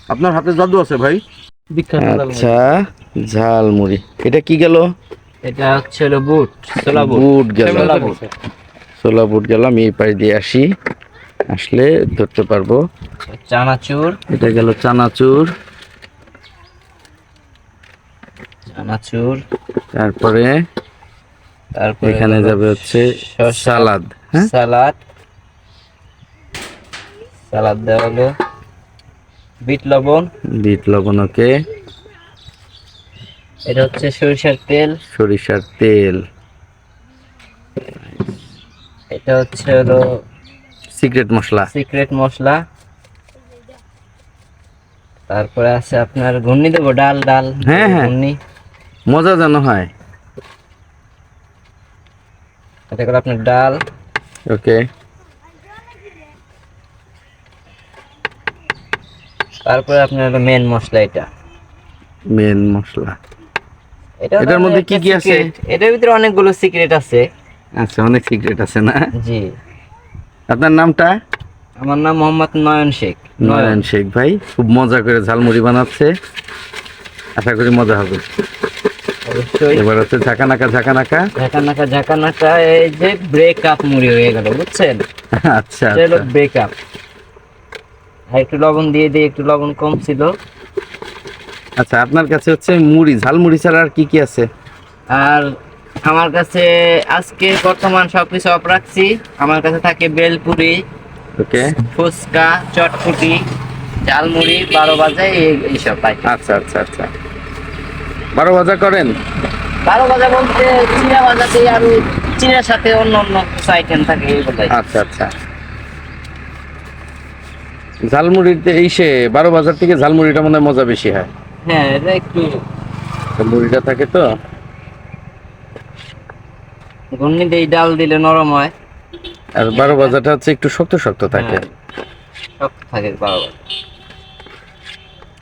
আপনার হাতে জাদু আছে ভাই। বিখ্যাত আচ্ছা, ঝালমুড়ি। এটা কি গেল? এটা হচ্ছে হলো বুট, ছোলা বুট। বুট গেল, ছোলা বুট। ছোলা বুট গেল। আমি এই পাশ দিয়ে আসি, আসলে ধরতে পারবো। চানাচুর, এটা গেল চানাচুর। চানাচুর। তারপরে তারপরে এখানে হলো যাবে হচ্ছে শসা, সালাদ। হ্যাঁ, সালাদ। সালাদ দেওয়া হলো বিট লবণ। বিট লবণ, ওকে। এটা হচ্ছে সরিষার তেল। সরিষার তেল। এটা হচ্ছে হলো সিক্রেট মশলা। সিক্রেট মশলা। তারপরে আছে আপনার ঘুগনি দেবো, ডাল ডাল হ্যাঁ হ্যাঁ, ঘুগনি। মজা যেন হয়। এটা করে আপনার ডাল। ওকে। তারপরে আপনার হলো মেন মশলা এটা। মেন মশলা। এটা এটার মধ্যে কি কি আছে? এটার ভিতরে অনেকগুলো সিক্রেট আছে। আচ্ছা, অনেক সিক্রেট আছে না? জি। আপনার নামটা? আমার নাম মোহাম্মদ নয়ন শেখ। নয়ন শেখ ভাই খুব মজা করে ঝালমুড়ি বানাচ্ছে, আশা করি মজা হবে। অবশ্যই। এবার হচ্ছে ঝাঁকানাকা ঝাঁকানাকা। ঝাঁকানাকা ঝাঁকানাকা, এই যে ব্রেকআপ মুড়ি হয়ে গেল, বুঝছেন? আচ্ছা এটা হলো আচ্ছা ব্রেকআপ। আর একটু লবণ দিয়ে দিই, একটু লবণ কম ছিল। আচ্ছা, আপনার কাছে হচ্ছে মুড়ি, ঝালমুড়ি ছাড়া আর কি কি আছে? আর আমার কাছে আজকে বর্তমান সবকিছু অফ রাখছি। আমার কাছে থাকে বেলপুরি, ওকে। ফুচকা, চটপুটি, ঝালমুড়ি, 12 ভাজা, এইসব পাই। আচ্ছা আচ্ছা আচ্ছা, 12 ভাজা করেন? 12 ভাজা বলতে চিড়া ভাজাতে আর চিড়ার সাথে অন্য অন্য কিছু আইটেম থাকে, এইগুলাই। আচ্ছা আচ্ছা, ঝালমুড়িতে এই সে 12 ভাজার থেকে ঝালমুড়িটা মনে হয় মজা বেশি হয়। হ্যাঁ, এটা একটু মুড়িটা থাকে তো। ঘুগনি দিয়ে ডাল দিলে নরম হয়। আর 12 ভাজাটা হচ্ছে একটু শক্ত শক্ত থাকে। হ্যাঁ, শক্ত থাকে 12 ভাজা।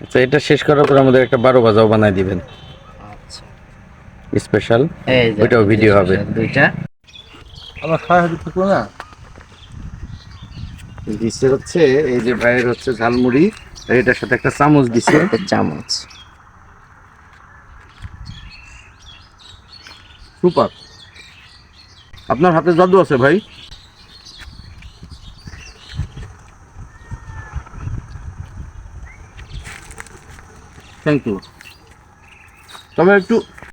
আচ্ছা, এটা শেষ করার পর আমাদের একটা 12 ভাজাও বানাই দিবেন, আচ্ছা, স্পেশাল। এই যে ওইটাও ভিডিও হবে। দুইটা। আমার খাওয়া হতে থাকলো না। দিছে হচ্ছে এই যে ভাইয়ের হচ্ছে ঝালমুড়ি, আর এটার সাথে একটা চামচ দিছে। একটা চামচ। সুপার। আপনার হাতে জাদু আছে ভাই। Thank you. তবে একটু